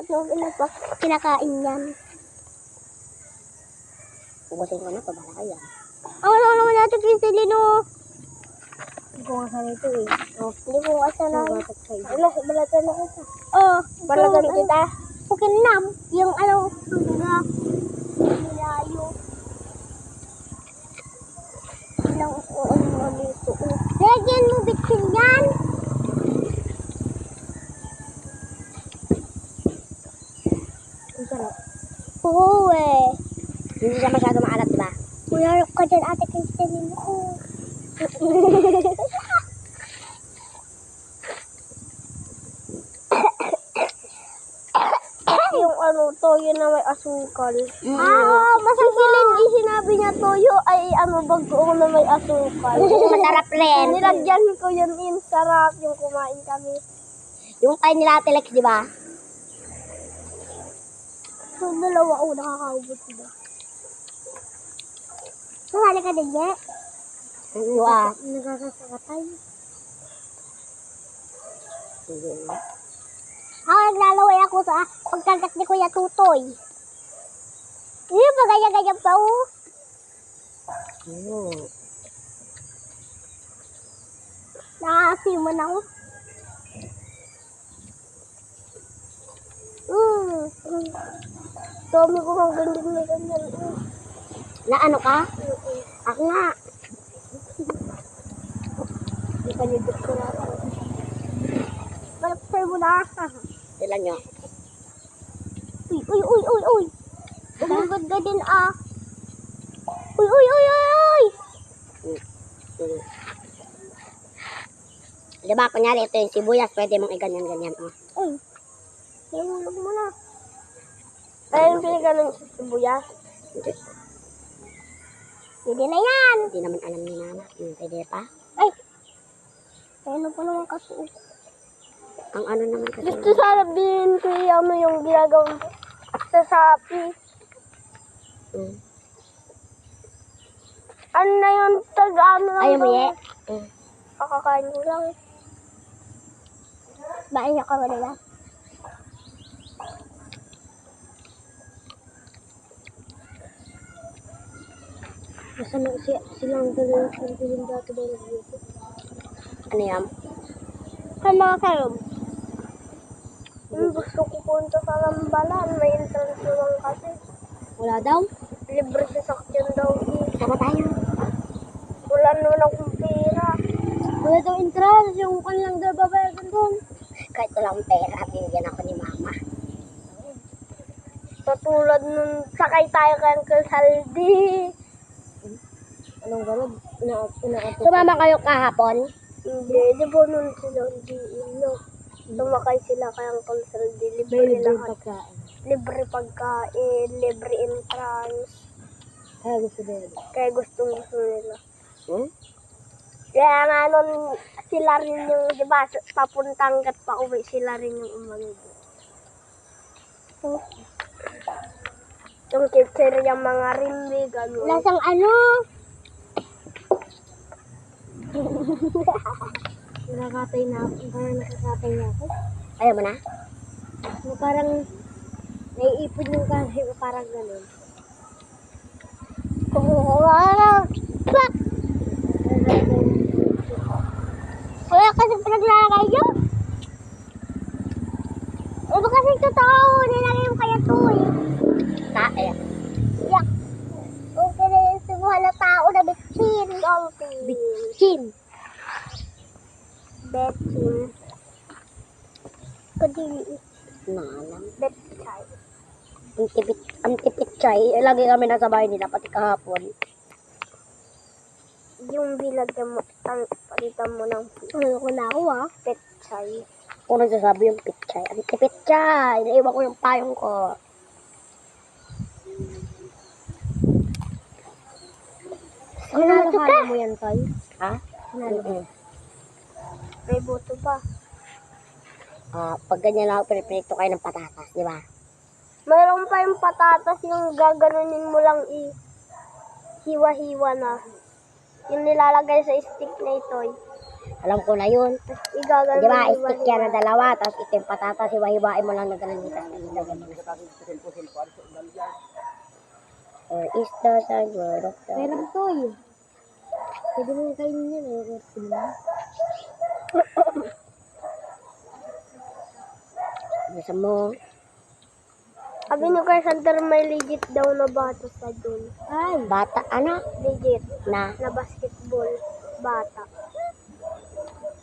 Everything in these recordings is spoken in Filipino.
nung ina ko, kinakain yan. Ubusin ko na, pabala ka yan. Ang ano naman natin Kristelino. Hindi ko nga sana ito eh. Oh, hindi ko kasi na. Wala, balatan na kita. Oh, Balatan kita. Pukin nam, yung ano, nilayo. Ilang ano nito. Lagyan mo bitsin yan. Ang sarap. Oo eh. Hindi siya masyado maalat, diba? Uyarap ka dyan, Ate Kristelino ko. Yung ano, toyo na may asukal. Masakilin din sinabi niya toyo ay ano bagoong na may asukal. Masarap rin. Nilagyan ko yun in sarap yung kumain kami. Yung tayo nila Ate Lex, diba? So, dalawa ako nakakaubos sila. Sumali ka din, Ye? Wow. Nagkakasakatay. Sige. Naglalaway ako sa pagkagat ni Kuya Tutoy. Hindi ba ganyan-ganyan pa, oh? Nakakasiman ako. Dami ko kang ganyan na ganyan. Na ano ka? Ako nga. Hindi pa nito ko na. Balap sa'yo mo na. Ilan nyo? Uy. Bumagod ka din, ah. Uy. Diba, kunyari, ito yung sibuyas, pwede mong iganyan-ganyan. Oh. Uy. Nahulog mo na. Ayun, pinaganon sa sibuyas. Pwede na yan. Hindi naman alam ni Mama. Pwede pa? Ay. Ano pa naman kasi. Ang ano naman kasi. Gusto sabihin ko ano yung ginagawin sa Shopee. Ano na yun? Tag-ano lang. Ayaw mo, Ye? Kakakain ko lang. Bain niya ka ba nila? Basta na silang gano'n yung dati ba yung dito? Ano yan? Sa mga kayo. Gusto ko punta sa Lambalan. May entrance lang kasi. Wala daw? Libre sa sakyan daw. Sama tayo. Wala naman akong pera. Wala daw entrance. Yung kanilang daw babayagan doon. Kahit walang pera, binigyan ako ni Mama. Katulad nun, sakay tayo kay Uncle Saldi. Anong gano'n? Sumama kayo kahapon? Hindi, di ba nun sila hindi ino. Tumakay sila kay Uncle Saldi. Libre lahat. pagkain. Libre pagkain, libre entrance. Kaya gusto din. Kaya gustong gusto nila. Kaya nga nun, sila rin yung, di ba, papuntang gat pa uwi, sila rin yung umano. Yung kitchen yung mga rimbi, gano'n. Lasang ano? Nakakatay na ako. Parang nakakatay na ako. Ayaw mo na? Parang naiipon yung kasi ko parang gano'n. Fuck! Wala kasi pinaglalagay yun. Ano kasi totoo? Nilagay yung kaya to eh. Tae. Yak. Okay na yung simuhan na tao na bitchin. Bitchin. Betchin. Kadili. Nalang. Betchay. Antipichay. Lagi kami nasa bahay nila, pati kahapon. Yung bilagyan mo, palitan mo ng ano ko na ako Betchay. Kung nagsasabi yung pichay. Antipichay. Naiwan ko yung payong ko. Sinalo mo yan, Toy? Ha? Sinalo. May boto pa. Pag ganyan lang, pinipinito kayo ng patatas, di ba? Mayroon pa yung patatas, yung gaganunin mo lang hiwa-hiwa na. Yung nilalagay sa stick na ito. Alam ko na yun. Igagano. Di ba, stick yan na dalawa, tapos ito yung patatas, hiwa-hiwain mo lang na ganun dito. Or is the word of the... Meron to eh. Pwede mo kainin yun eh. Gusto mo? Sabi nyo kay Santer may legit daw na bata sa dun. Ay, Bata, ano? Legit. Na? Na basketball. Bata.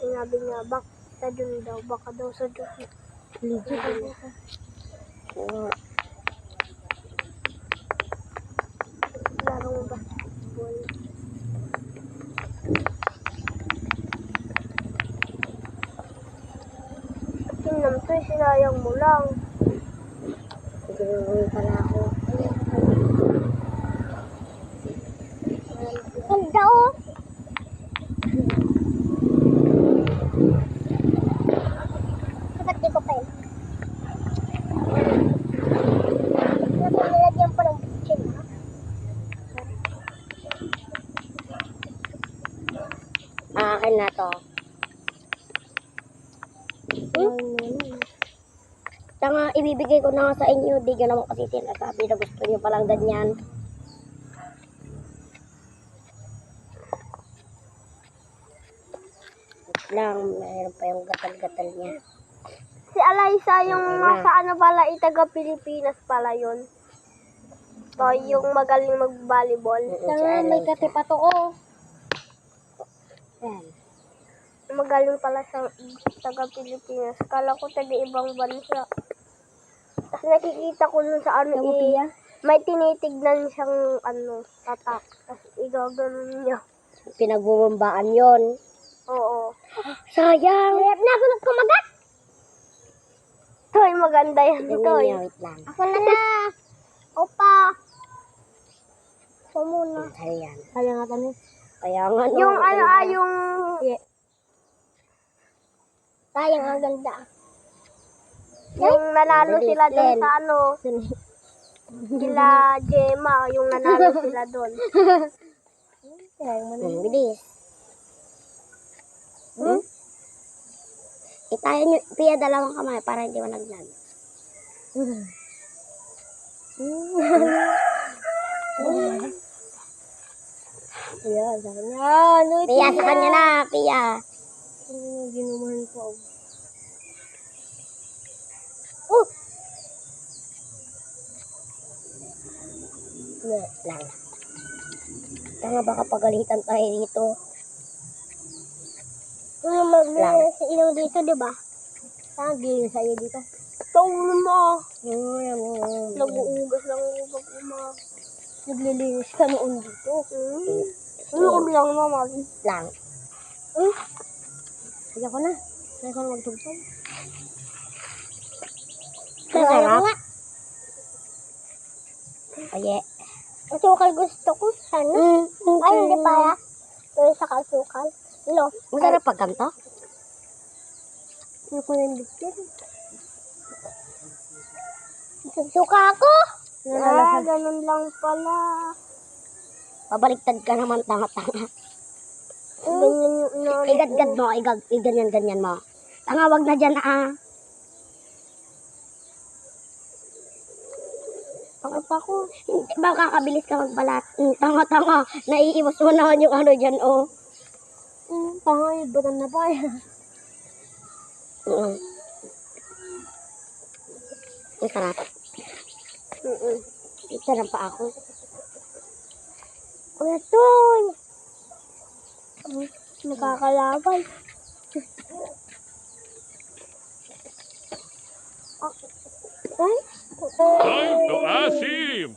Sinabi niya, bak sa dun daw. Baka daw sa dun. legit. Larong basketball. Tingnan to, sinayang mo lang. Siguro pala ako. Ganda oh. Ba't di ko pa yun? Nilagyan pa ng bitchin ha? Akin na to. Tanga, ibibigay ko na nga sa inyo. Di nyo naman kasi sinasabi na gusto nyo palang ganyan. Wait lang, mayroon pa yung gatal-gatal niya. Si Alaysa yung nasa ano pala, itaga Pilipinas pala yun. To, yung magaling mag-volleyball. Tanga, may katipato ko. Yan. Magaling pala sa taga Pilipinas. Kala ko taga ibang bansa. Tapos nakikita ko dun sa ano may tinitignan siyang ano, tatak. Tapos igaganon niya. Pinagbubumbaan yon. Oo. Sayang! Hirap na ako kumagat! Toy, maganda yan, Tingnan Toy. niya, wait lang. Ako na na! Opa! Ako muna. Ayan. Kaya nga tanong. Kaya nga, no, Yung ano ganda. yung... Sayang ang ganda. Yung nanalo Bilis sila dun din. sa ano, sila Gemma, yung nanalo sila dun. Bilis. Itayo nyo, Pia, dalawang kamay para hindi mo naglag. Ayan, sa kanya. Pia, sa kanya na, Pia. Ginumahan ko. Lang. Tanga, baka pagalitan tayo dito. Yung magbili si Ilaw dito, di ba? Tagi sa iyo dito. Tawin mo. Nag- Nag-uugas lang yung pag-uma. Naglilinis ka noon dito. Noon lang naman. lang. Sige ko na. Kaya ko na magtugtog. Masarap. Aye. Ang sukal gusto ko. Sana. Ay, hindi pa. Pero sa kasukal. No. Masarap pag ganito. Ano ko na yung bitin? Suka ako. Nalalasa. Ganun lang pala. Pabaliktad ka naman, tanga-tanga. Ganyan yung inaano. Igad-gad mo, ganyan-ganyan mo. Tanga, wag na dyan, Ako pa ko. Baka kabilis ka magbalat. Tanga-tanga, naiiwas mo naman yung ano dyan, oh. Tanga yung batan na pa eh. Ang sarap. Ito lang pa ako. Kuya Toy. Nakakalaban. Ay? Time to asim!